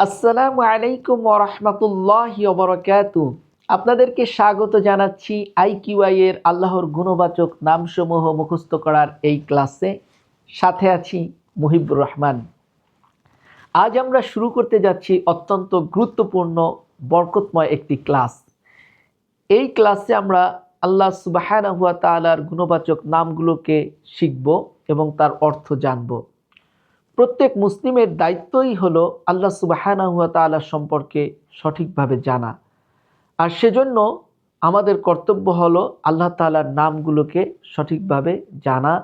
আসসালামু আলাইকুম ওয়া রাহমাতুল্লাহি ওয়া বারাকাতুহু। আপনাদেরকে স্বাগত জানাচ্ছি আইকিউআই এর আল্লাহর গুণবাচক নামসমূহ মুখস্থ করার এই ক্লাসে। সাথে আছি মুহিবুর রহমান। আজ আমরা শুরু করতে যাচ্ছি অত্যন্ত গুরুত্বপূর্ণ বরকতময় একটি ক্লাস। এই ক্লাসে আমরা আল্লাহ সুবহানাহু ওয়া তাআলার গুণবাচক নামগুলোকে শিখব এবং তার অর্থ জানব। প্রত্যেক মুসলিমের দায়িত্বই হলো আল্লাহ সুবহানাহু ওয়া তাআলা সম্পর্কে সঠিকভাবে জানা, আর সেজন্য আমাদের কর্তব্য হলো আল্লাহ তাআলার নামগুলোকে সঠিকভাবে জানা।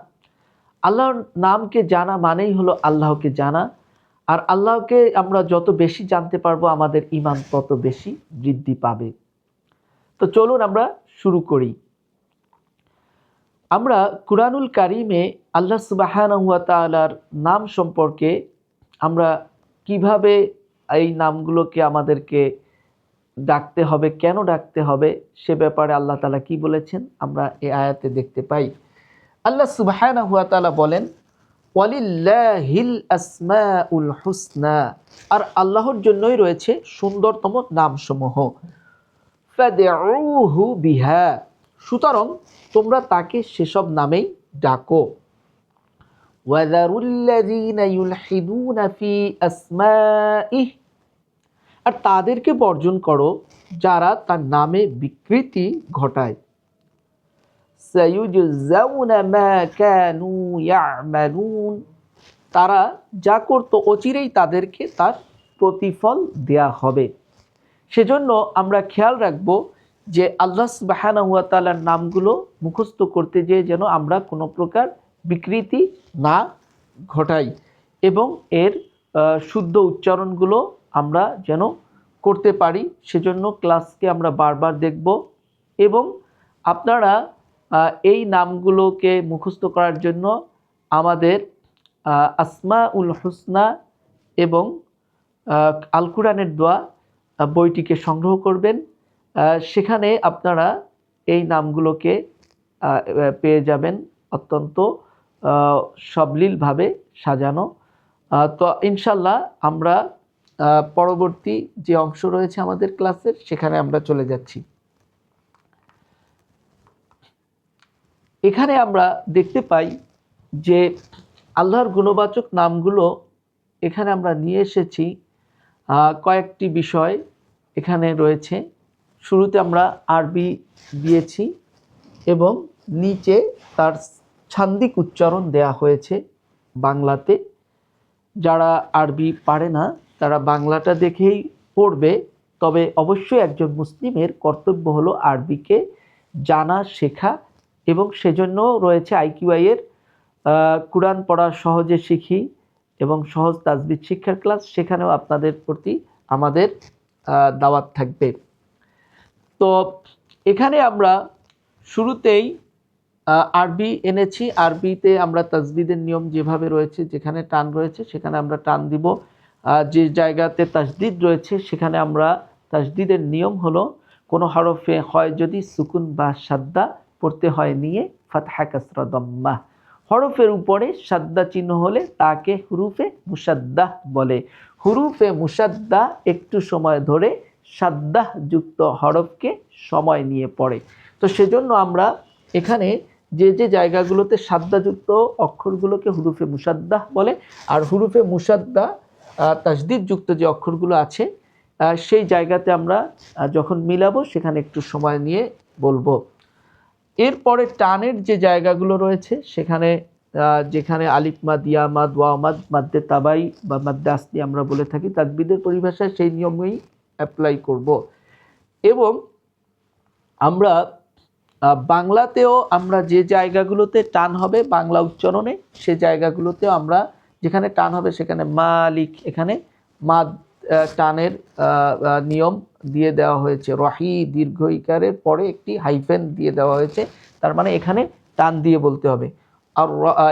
আল্লাহর নামকে জানা মানেই হলো আল্লাহকে জানা, আর আল্লাহকে আমরা যত বেশি জানতে পারবো আমাদের ঈমান তত বেশি বৃদ্ধি পাবে। তো চলুন আমরা শুরু করি। আমরা কুরআনুল কারীমে আল্লাহ সুবহানাহু ওয়া তাআলার নাম সম্পর্কে আমরা কিভাবে এই নামগুলোকে আমাদেরকে ডাকতে হবে, কেন ডাকতে হবে, সে ব্যাপারে আল্লাহ তাআলা কি বলেছেন আমরা এই আয়াতে দেখতে পাই। আল্লাহ সুবহানাহু ওয়া তাআলা বলেন, ওয়ালিল্লাহিল আসমাউল হুসনা, আর আল্লাহর জন্যই রয়েছে সুন্দরতম নামসমূহ। ফাদউহু বিহা, সুতরাং তোমরা তাকে সেসব নামেই ডাকো। ওয়াযারুল্লাযীনা ইউলহিদুনা ফি আসমাইহি, আর তাদেরকে বর্জন করো যারা তার নামে বিকৃতি ঘটায়। সায়ুজজাউনা মা কানু ইয়ামালুন, তারা যা করত অচিরেই তাদেরকে তার প্রতিফল দেয়া হবে। সেজন্য আমরা খেয়াল রাখব যে আল্লাহ সুবহানাহু ওয়া তাআলার নামগুলো মুখস্থ করতে যেয়ে যেন আমরা কোনো প্রকার বিকৃতি না ঘটাই এবং এর শুদ্ধ উচ্চারণগুলো আমরা যেন করতে পারি। সেজন্য ক্লাসকে আমরা বারবার দেখব এবং আপনারা এই নামগুলোকে মুখস্থ করার জন্য আমাদের আসমাউল হুসনা এবং আল কুরআনের দোয়া বইটিকে সংগ্রহ করবেন। সেখানে আপনারা এই নামগুলোকে পেয়ে যাবেন অত্যন্ত সবলীলভাবে সাজানো। তো ইনশাল্লাহ আমরা পরবর্তী যে অংশ রয়েছে আমাদের ক্লাসের সেখানে আমরা চলে যাচ্ছি। এখানে আমরা দেখতে পাই যে আল্লাহর গুণবাচক নামগুলো এখানে আমরা নিয়ে এসেছি। কয়েকটি বিষয় এখানে রয়েছে। শুরুতে আমরা আরবি দিয়েছি এবং নিচে তার ছান্দিক উচ্চারণ দেয়া হয়েছে বাংলাতে। যারা আরবি পারে না তারা বাংলাটা দেখেই পড়বে, তবে অবশ্যই একজন মুসলিমের কর্তব্য হলো আরবিকে জানা, শেখা, এবং সেজন্য রয়েছে আইকিউআই এর কুরআন পড়া সহজে শিখি এবং সহজ তাজবিদ শিক্ষার ক্লাস। সেখানেও আপনাদের প্রতি আমাদের দাওয়াত থাকবে। তো এখানে আমরা শুরুতেই আরবি এনেছি। আরবিতে আমরা তাজবিদের নিয়ম যেভাবে রয়েছে, যেখানে টান রয়েছে সেখানে আমরা টান দিব, যে জায়গাতে তাসদিদ রয়েছে সেখানে আমরা তাসদিদের নিয়ম হলো কোনো হরফে হয় যদি সুকুন বা সাদ্দা পড়তে হয় নিয়ে ফাতহা কাসরা দাম্মা। হরফের উপরে সাদ্দা চিহ্ন হলে তাকে হুরুফে মুসাদ্দাহ বলে। হুরুফে মুসাদ্দা একটু সময় ধরে সাদ্দাহ যুক্ত হরফকে সময় নিয়ে পড়ে। তো সেজন্য আমরা এখানে যে যে জায়গাগুলোতে সাদ্দাযুক্ত অক্ষরগুলোকে হুরুফে মুসাদ্দাহ বলে, আর হুরুফে মুসাদ্দা তাসদিদ যুক্ত যে অক্ষরগুলো আছে সেই জায়গাতে আমরা যখন মিলাবো সেখানে একটু সময় নিয়ে বলবো। এরপরে টানের যে জায়গাগুলো রয়েছে সেখানে যেখানে আলিফ মাদ, ইয়া মাদ, ওয়া মাদ, মাদ্দে তাবাই বা মাদ্দে আসলি আমরা বলে থাকি, তাজবিদের পরিভাষায় সেই নিয়মেই অ্যাপ্লাই করব। এবং আমরা বাংলাতেও আমরা যে জায়গাগুলোতে টান হবে বাংলা উচ্চারণে সে জায়গাগুলোতেও আমরা যেখানে টান হবে সেখানে মালিক, এখানে মাদ টানের নিয়ম দিয়ে দেওয়া হয়েছে। রহি দীর্ঘ ইকারের পরে একটি হাইফেন দিয়ে দেওয়া হয়েছে, তার মানে এখানে টান দিয়ে বলতে হবে। আর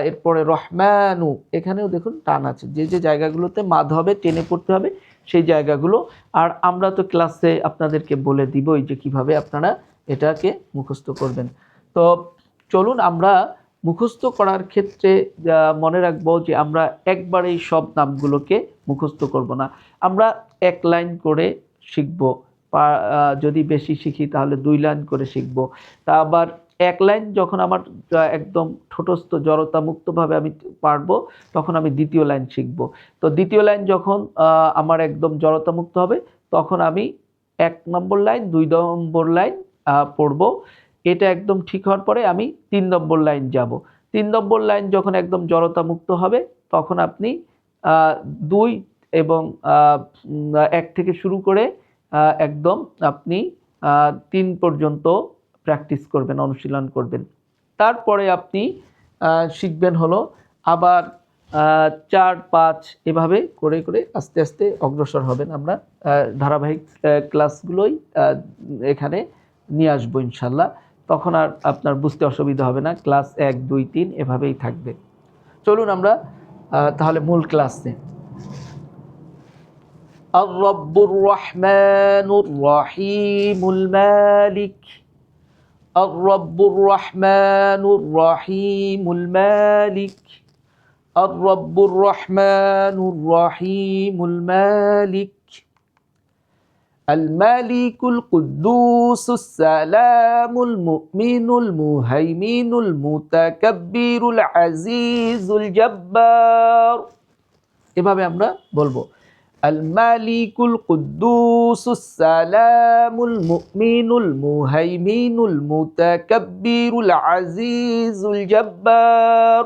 এরপরে রহমানু, এখানেও দেখুন টান আছে। যে যে জায়গাগুলোতে মাদ হবে টেনে পড়তে হবে সেই জায়গাগুলো। আর আমরা তো ক্লাসে আপনাদেরকে বলে দিবই যে কিভাবে আপনারা এটাকে মুখস্থ করবেন। তো চলুন আমরা মুখস্থ করার ক্ষেত্রে মনে রাখবো যে আমরা একবারেই সব নামগুলোকে মুখস্থ করব না। আমরা 1 লাইন করে শিখব, যদি বেশি শিখি তাহলে 2 লাইন করে শিখব। তা আবার 1 লাইন যখন আমার একদম ঠোঁটস্থ জড়তা মুক্তভাবে আমি পারবো, তখন আমি 2য় লাইন শিখব। তো 2য় লাইন যখন আমার একদম জড়তা মুক্ত হবে, তখন আমি 1 নম্বর লাইন 2 নম্বর লাইন পড়ব। এটা একদম ঠিক হওয়ার পরে আমি 3 নম্বর লাইন যাব। 3 নম্বর লাইন যখন একদম জড়তা মুক্ত হবে, তখন আপনি 2 এবং 1 থেকে শুরু করে একদম আপনি 3 পর্যন্ত প্র্যাকটিস করবেন, অনুশীলন করবেন। তারপরে আপনি শিখবেন হলো আবার 4, 5 এভাবে করে করে আস্তে আস্তে অগ্রসর হবেন। আমরা ধারাবাহিক ক্লাসগুলোই এখানে নিয়ে আসবো ইনশাল্লাহ। তখন আর আপনার বুঝতে অসুবিধা হবে না। ক্লাস 1, 2, 3 এভাবেই থাকবে। চলুন আমরা তাহলে মূল ক্লাসে। الرب الرحمن الرحيم المالك الرب الرحمن الرحيم المالك الرب الرحمن الرحيم المالك الملك القدوس السلام المؤمن المهيمن المتكبر العزيز الجبار এভাবে আমরা বলবো الملك القدوس السلام المؤمن المهيمن المتكبر العزيز الجبار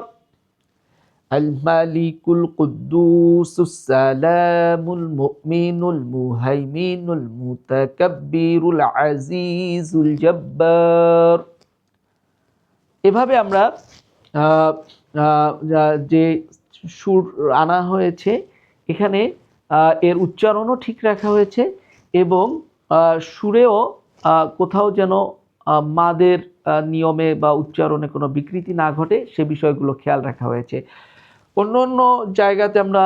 الملك القدوس السلام المؤمن المهيمن المتكبر العزيز الجبار এভাবে আমরা যে সুর আনা হয়েছে এখানে এর উচ্চারণও ঠিক রাখা হয়েছে এবং সুরেও কোথাও যেন মাদের নিয়মে বা উচ্চারণে কোনো বিকৃতি না ঘটে সে বিষয়গুলো খেয়াল রাখা হয়েছে। অন্য অন্য জায়গাতে আমরা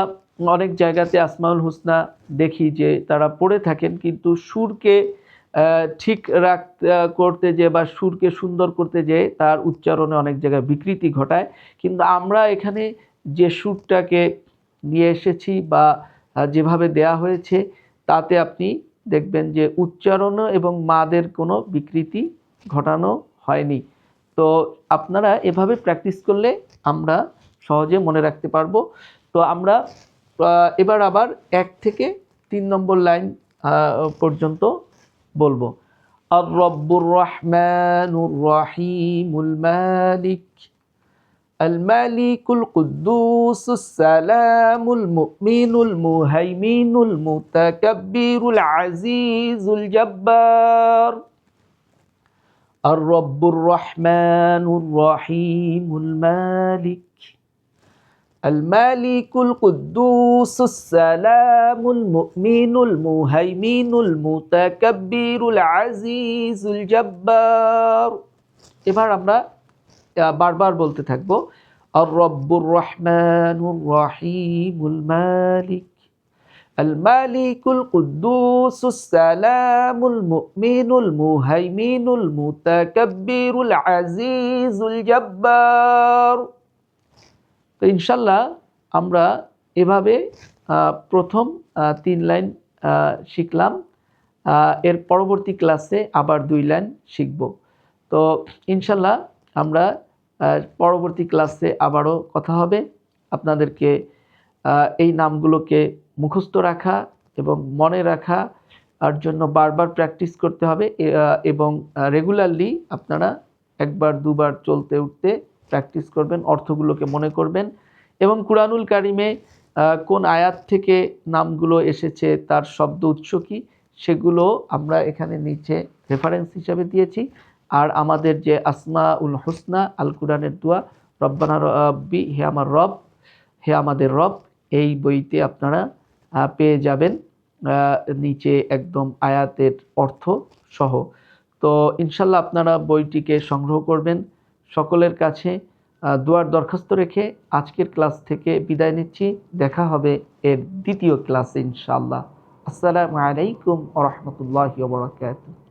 অনেক জায়গাতে আসমাউল হুসনা দেখি যে তারা পড়ে থাকেন, কিন্তু সুরকে ঠিক করতে যে বা সুরকে সুন্দর করতে যে তার উচ্চারণে অনেক জায়গায় বিকৃতি ঘটায়। কিন্তু আমরা এখানে যে সুরটাকে নিয়ে এসেছি বা যেভাবে দেয়া হয়েছে তাতে আপনি দেখবেন যে উচ্চারণ এবং মাদের কোনো বিকৃতি ঘটানো হয়নি। তো আপনারা এভাবে প্র্যাকটিস করলে আমরা সহজে মনে রাখতে পারবো। তো আমরা এবার আবার 1 থেকে 3 নম্বর লাইন পর্যন্ত বলবো। আর রব্বুর রহমানুর রহিমুল মালিক الملك القدوس السلام المؤمن المهيمن المتكبر العزيز الجبار الرب الرحمن الرحيم المالك الملك القدوس السلام المؤمن المهيمن المتكبر العزيز الجبار এবার আমরা বারবার বলতে থাকবো আর রব্বুর রহমানুর রহিমুল মালিক আল মালিকুল কুদ্দুসুস সালামুল মুমিনুল মুহাইমিনুল মুতাকাব্বিরুল আজিজুল জব্বার। তো ইনশাল্লাহ আমরা এভাবে প্রথম 3 লাইন শিখলাম। এর পরবর্তী ক্লাসে আবার 2 লাইন শিখব। তো ইনশাল্লাহ আমরা পরবর্তী ক্লাসে আবারও কথা হবে। আপনাদেরকে এই নামগুলোকে মুখস্থ রাখা এবং মনে রাখা আর জন্য বারবার প্র্যাকটিস করতে হবে এবং রেগুলারলি আপনারা 1 বার 2 বার চলতে উঠতে প্র্যাকটিস করবেন, অর্থগুলোকে মনে করবেন এবং কুরআনুল কারিমে কোন আয়াত থেকে নামগুলো এসেছে তার শব্দ উৎস কী সেগুলো আমরা এখানে নিচে রেফারেন্স হিসাবে দিয়েছি। আর আমাদের যে আসমাউল হুসনা আল কুরআনের দোয়া রব্বানা রব্বি হে আমার রব, হে আমাদের রব, এই বইতে আপনারা পেয়ে যাবেন নিচে একদম আয়াতের অর্থ সহ। তো ইনশাল্লাহ আপনারা বইটিকে সংগ্রহ করবেন। সকলের কাছে দোয়ার দরখাস্ত রেখে আজকের ক্লাস থেকে বিদায় নিচ্ছি। দেখা হবে এর দ্বিতীয় ক্লাসে ইনশাআল্লাহ। আসসালামু আলাইকুম ওয়া রাহমাতুল্লাহি ওয়া বারাকাতুহু।